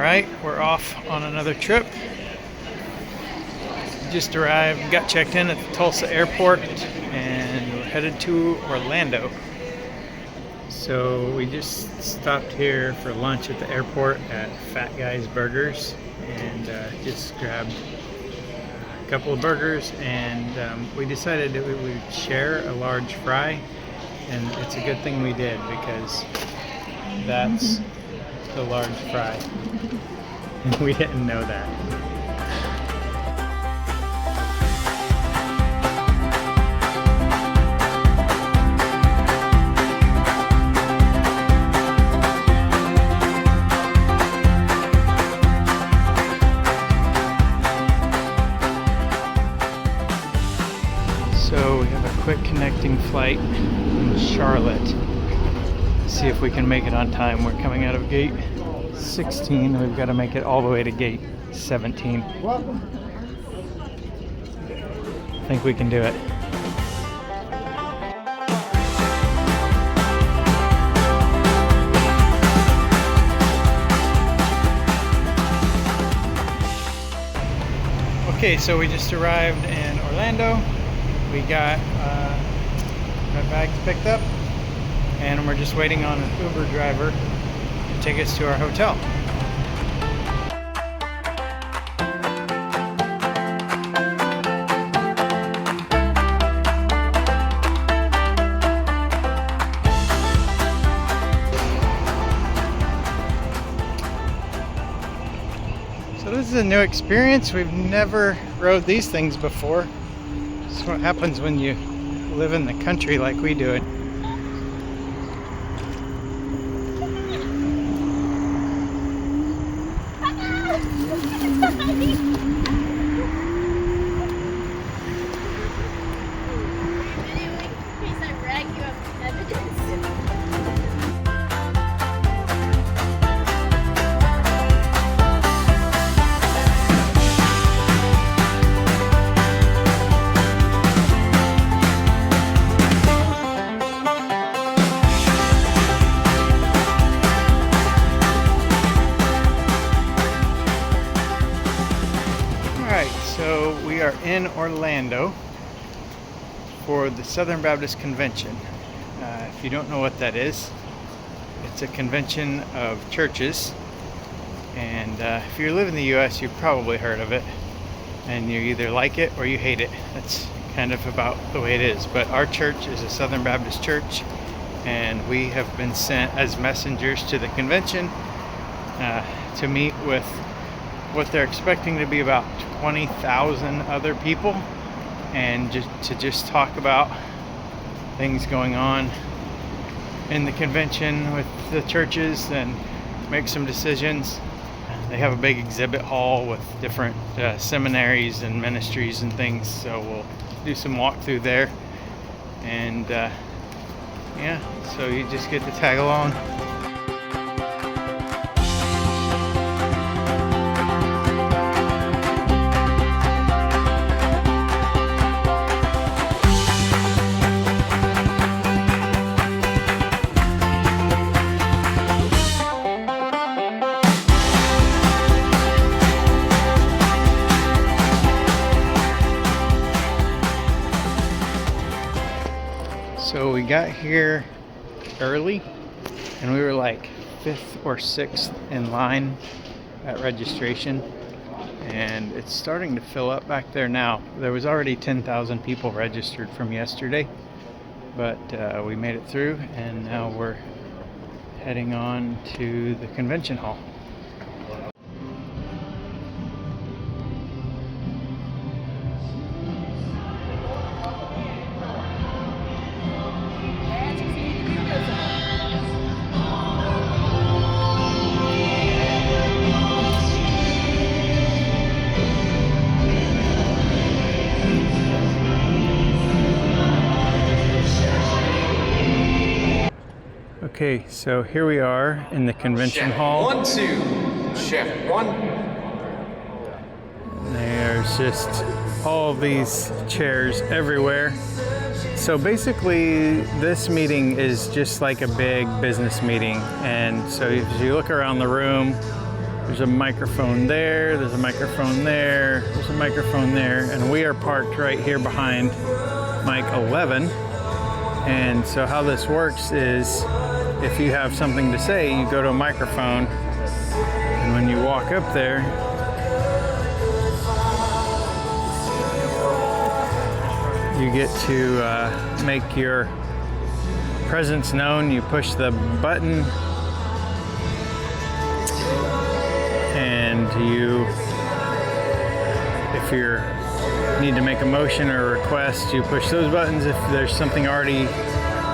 Alright, we're off on another trip. Just arrived, got checked in at the Tulsa airport, and we're headed to Orlando. So we just stopped here for lunch at the airport at Fat Guys Burgers, and just grabbed a couple of burgers, and we decided that we would share a large fry, and it's a good thing we did because that's the large fry. We didn't know that. So we have a quick connecting flight in Charlotte. See if we can make it on time. We're coming out of gate 16. We've got to make it all the way to gate 17. I think we can do it. Okay, so we just arrived in Orlando. We got our bags picked up, and we're just waiting on an Uber driver to take us to our hotel. So this is a new experience. We've never rode these things before. This is what happens when you live in the country like we do it. So we are in Orlando for the Southern Baptist Convention. If you don't know what that is, it's a convention of churches, and if you live in the US, you've probably heard of it, and you either like it or you hate it. That's kind of about the way it is. But our church is a Southern Baptist church, and we have been sent as messengers to the convention to meet with what they're expecting to be about 20,000 other people, and just talk about things going on in the convention with the churches and make some decisions. They have a big exhibit hall with different seminaries and ministries and things, so we'll do some walkthrough there, and yeah, so you just get to tag along. So we got here early, and we were like 5th or 6th in line at registration, and it's starting to fill up back there now. There was already 10,000 people registered from yesterday, but we made it through, and now we're heading on to the convention hall. Okay, so here we are in the convention hall. 1, 2, check 1. There's just all these chairs everywhere. So basically, this meeting is just like a big business meeting. And so if you look around the room, there's There's a microphone there, there's a microphone there, there's a microphone there, and we are parked right here behind mic 11. And so how this works is if you have something to say, you go to a microphone, and when you walk up there, you get to make your presence known. You push the button, and if you need to make a motion or a request, you push those buttons. If there's something already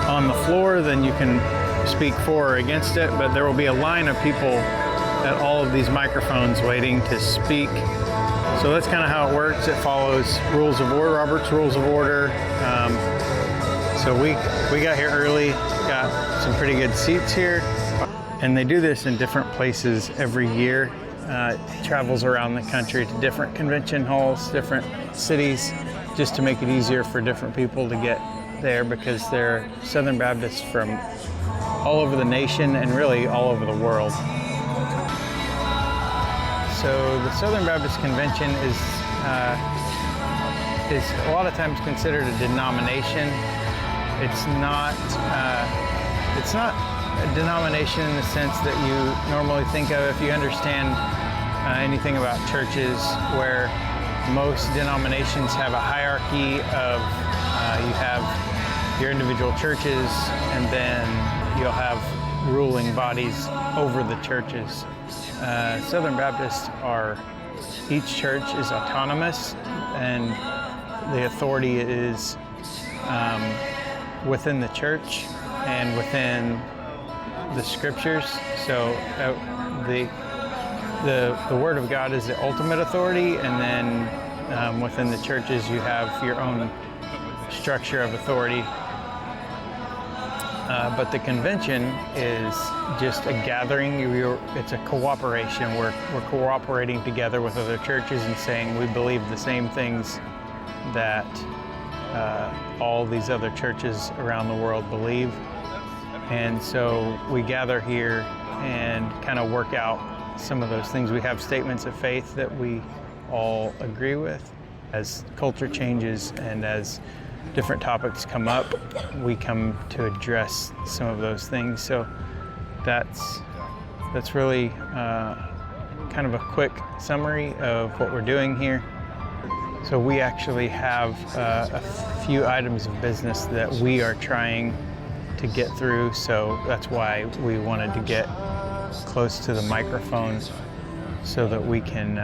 on the floor, then you can speak for or against it, but there will be a line of people at all of these microphones waiting to speak. So that's kind of how it works. It follows rules of order, Robert's Rules of Order. So we got here early, got some pretty good seats here. And they do this in different places every year. It travels around the country to different convention halls, different cities, just to make it easier for different people to get there, because they're Southern Baptists from all over the nation and really all over the world. So the Southern Baptist Convention is a lot of times considered a denomination. It's not a denomination in the sense that you normally think of if you understand anything about churches, where most denominations have a hierarchy of you have your individual churches, and then you'll have ruling bodies over the churches. Southern Baptists each church is autonomous, and the authority is within the church and within the scriptures. So the Word of God is the ultimate authority, and then within the churches you have your own structure of authority. But the convention is just a gathering. It's a cooperation. We're cooperating together with other churches and saying we believe the same things that all these other churches around the world believe. And so we gather here and kind of work out some of those things. We have statements of faith that we all agree with. As culture changes and as different topics come up, we come to address some of those things. So that's really kind of a quick summary of what we're doing here. So we actually have a few items of business that we are trying to get through. So that's why we wanted to get close to the microphone so that we can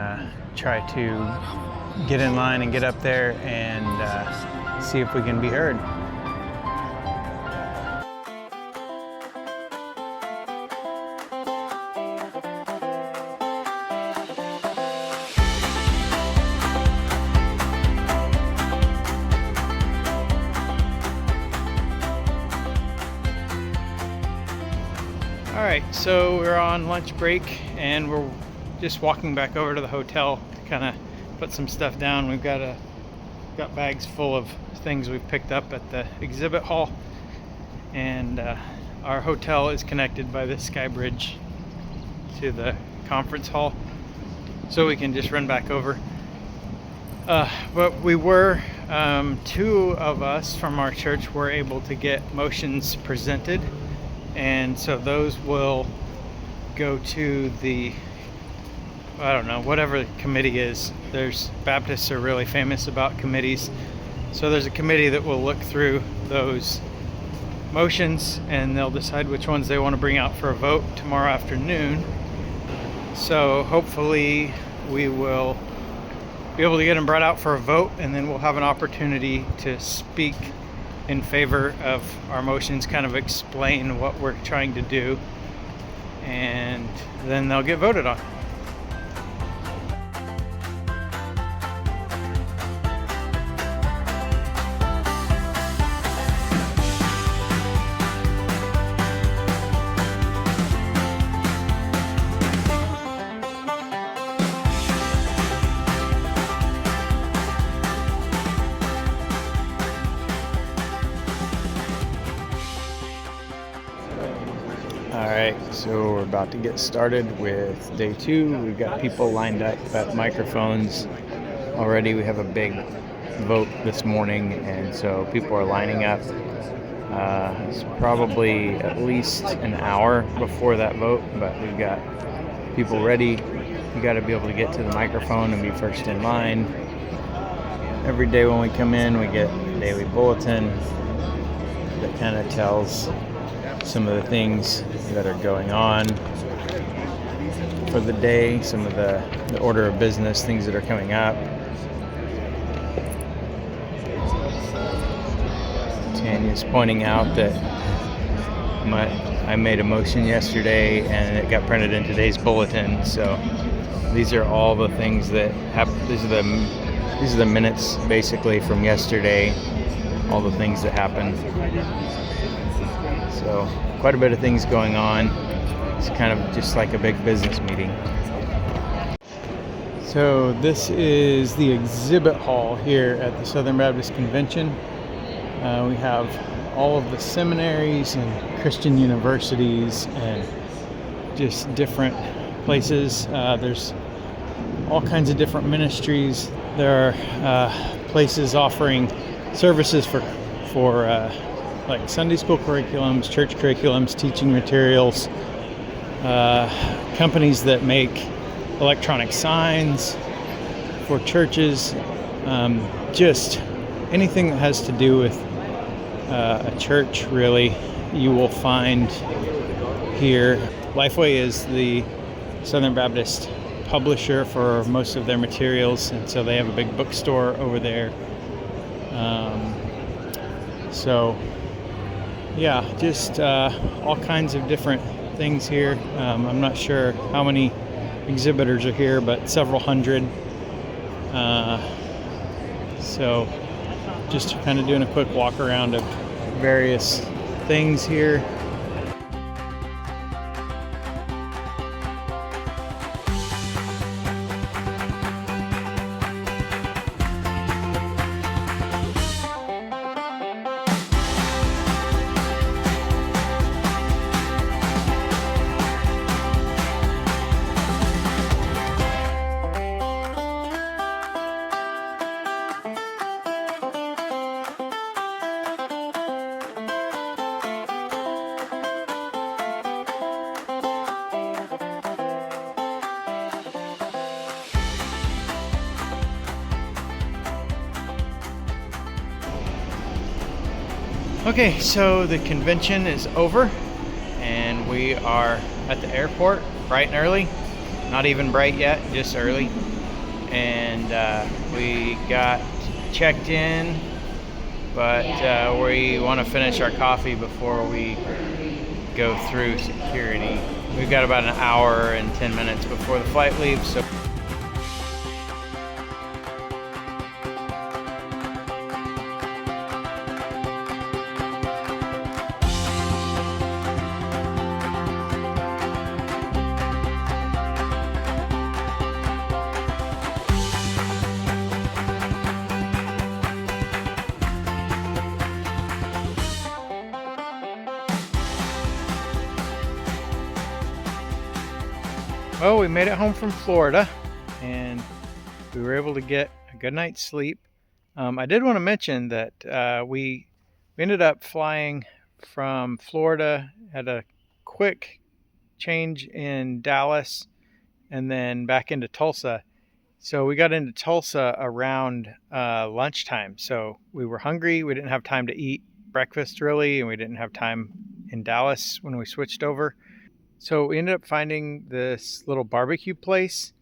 try to get in line and get up there and see if we can be heard. All right, so we're on lunch break and we're just walking back over to the hotel to kind of put some stuff down. We've got bags full of things we've picked up at the exhibit hall, and our hotel is connected by this sky bridge to the conference hall, so we can just run back over. But we were, two of us from our church were able to get motions presented, and so those will go to the, I don't know, whatever the committee is. Baptists are really famous about committees. So there's a committee that will look through those motions, and they'll decide which ones they want to bring out for a vote tomorrow afternoon. So hopefully we will be able to get them brought out for a vote, and then we'll have an opportunity to speak in favor of our motions, kind of explain what we're trying to do, and then they'll get voted on. Alright, so we're about to get started with day 2. We've got people lined up at microphones already. We have a big vote this morning, and so people are lining up. It's probably at least an hour before that vote, but we've got people ready. You got to be able to get to the microphone and be first in line. Every day when we come in, we get a daily bulletin that kind of tells some of the things that are going on for the day, some of the order of business, things that are coming up. Tanya's pointing out that I made a motion yesterday and it got printed in today's bulletin. So these are all the things that happen. These are the minutes basically from yesterday, all the things that happened. So quite a bit of things going on. It's kind of just like a big business meeting. So this is the exhibit hall here at the Southern Baptist Convention. We have all of the seminaries and Christian universities and just different places. There's all kinds of different ministries. There are places offering services for like Sunday school curriculums, church curriculums, teaching materials, companies that make electronic signs for churches, just anything that has to do with a church, really, you will find here. Lifeway is the Southern Baptist publisher for most of their materials, and so they have a big bookstore over there. So yeah, just all kinds of different things here. I'm not sure how many exhibitors are here, but several hundred. So just kind of doing a quick walk around of various things here. Okay, so the convention is over and we are at the airport bright and early. Not even bright yet, just early. And we got checked in, but we want to finish our coffee before we go through security. We've got about an hour and 10 minutes before the flight leaves. So well, we made it home from Florida and we were able to get a good night's sleep. I did want to mention that we ended up flying from Florida, had a quick change in Dallas and then back into Tulsa. So we got into Tulsa around lunchtime. So we were hungry. We didn't have time to eat breakfast really, and we didn't have time in Dallas when we switched over. So we ended up finding this little barbecue place,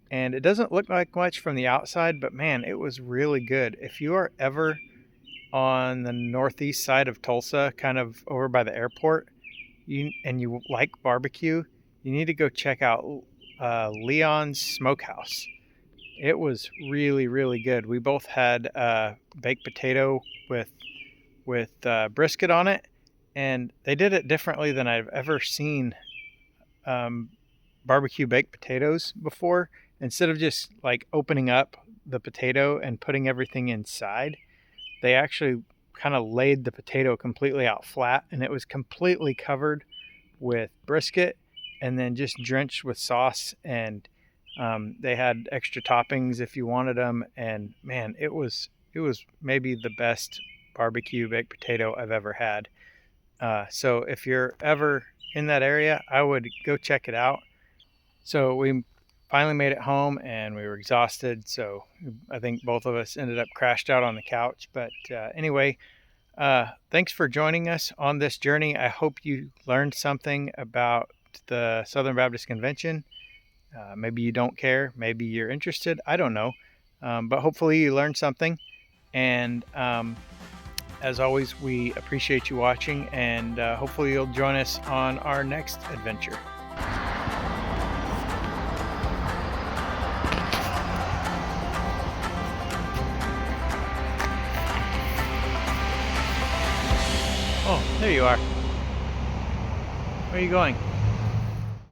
and it doesn't look like much from the outside, but man, it was really good. If you are ever on the northeast side of Tulsa, kind of over by the airport, and you like barbecue, you need to go check out Leon's Smokehouse. It was really, really good. We both had baked potato with brisket on it, and they did it differently than I've ever seen barbecue baked potatoes before. Instead of just like opening up the potato and putting everything inside, they actually kind of laid the potato completely out flat, and it was completely covered with brisket and then just drenched with sauce. And they had extra toppings if you wanted them. And man, it was maybe the best barbecue baked potato I've ever had. So if you're ever in that area, I would go check it out. So we finally made it home and we were exhausted. So I think both of us ended up crashed out on the couch. But anyway, thanks for joining us on this journey. I hope you learned something about the Southern Baptist Convention. Maybe you don't care. Maybe you're interested. I don't know. But hopefully you learned something. And as always, we appreciate you watching, and hopefully you'll join us on our next adventure. Oh, there you are. Where are you going?